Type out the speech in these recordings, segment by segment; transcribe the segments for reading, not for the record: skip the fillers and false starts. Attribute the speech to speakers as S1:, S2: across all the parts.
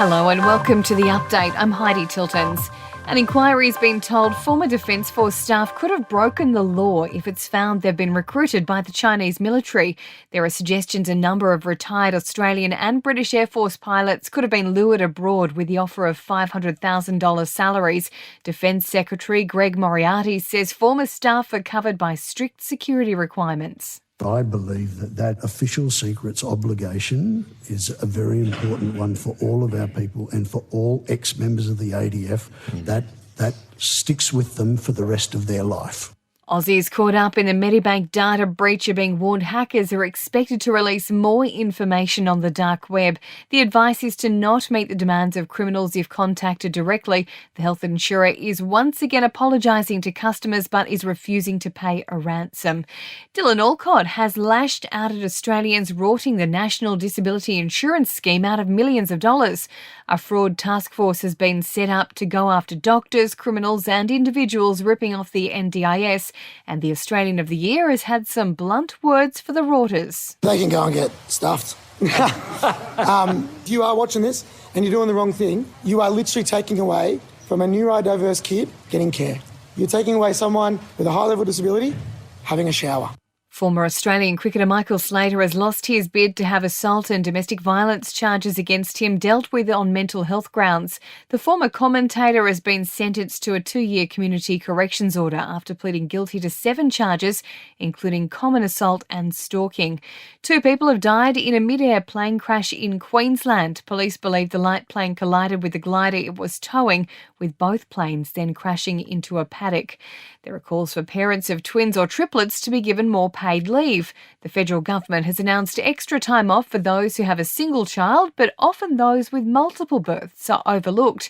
S1: Hello and welcome to The Update. I'm Heidi Tiltons. An inquiry's been told former Defence Force staff could have broken the law if it's found they've been recruited by the Chinese military. There are suggestions a number of retired Australian and British Air Force pilots could have been lured abroad with the offer of $500,000 salaries. Defence Secretary Greg Moriarty says former staff are covered by strict security requirements.
S2: I believe that official secrets obligation is a very important one for all of our people and for all ex-members of the ADF. That sticks with them for the rest of their life.
S1: Aussies caught up in the Medibank data breach are being warned hackers are expected to release more information on the dark web. The advice is to not meet the demands of criminals if contacted directly. The health insurer is once again apologising to customers but is refusing to pay a ransom. Dylan Alcott has lashed out at Australians rorting the National Disability Insurance Scheme out of millions of dollars. A fraud task force has been set up to go after doctors, criminals and individuals ripping off the NDIS. And the Australian of the Year has had some blunt words for the Rorters.
S3: They can go and get stuffed. If you are watching this and you're doing the wrong thing, you are literally taking away from a neurodiverse kid getting care. You're taking away someone with a high-level disability having a shower.
S1: Former Australian cricketer Michael Slater has lost his bid to have assault and domestic violence charges against him dealt with on mental health grounds. The former commentator has been sentenced to a 2-year community corrections order after pleading guilty to 7 charges, including common assault and stalking. 2 people have died in a mid-air plane crash in Queensland. Police believe the light plane collided with the glider it was towing, with both planes then crashing into a paddock. There are calls for parents of twins or triplets to be given more paid leave. The federal government has announced extra time off for those who have a single child, but often those with multiple births are overlooked.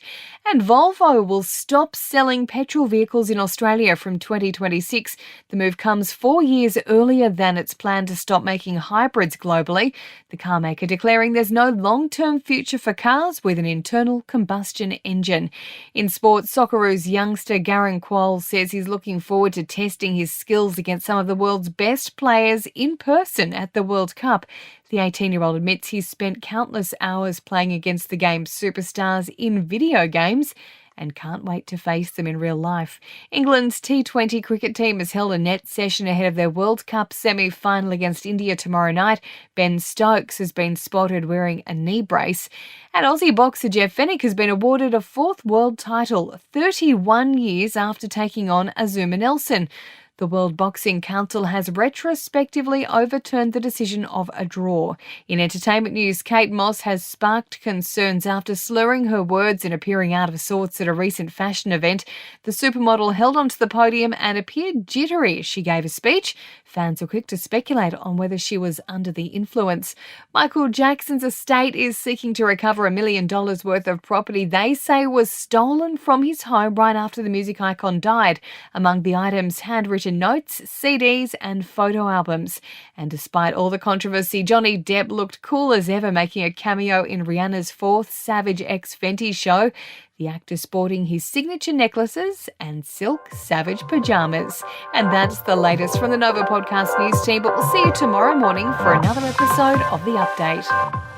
S1: And Volvo will stop selling petrol vehicles in Australia from 2026. The move comes 4 years earlier than its plan to stop making hybrids globally. The car maker declaring there's no long-term future for cars with an internal combustion engine. In sports, Socceroos youngster Garang Kuol says he's looking forward to testing his skills against some of the world's best players in person at the World Cup. The 18-year-old admits he's spent countless hours playing against the game's superstars in video games and can't wait to face them in real life. England's T20 cricket team has held a net session ahead of their World Cup semi-final against India tomorrow night. Ben Stokes has been spotted wearing a knee brace. And Aussie boxer Jeff Fennick has been awarded a 4th world title 31 years after taking on Azuma Nelson. The World Boxing Council has retrospectively overturned the decision of a draw. In entertainment news, Kate Moss has sparked concerns after slurring her words and appearing out of sorts at a recent fashion event. The supermodel held onto the podium and appeared jittery as she gave a speech. Fans were quick to speculate on whether she was under the influence. Michael Jackson's estate is seeking to recover $1 million worth of property they say was stolen from his home right after the music icon died. Among the items, handwritten notes, CDs and photo albums. And despite all the controversy, Johnny Depp looked cool as ever, making a cameo in Rihanna's 4th Savage X Fenty show. The actor sporting his signature necklaces and silk Savage pyjamas. And that's the latest from the Nova Podcast News team, but we'll see you tomorrow morning for another episode of The Update.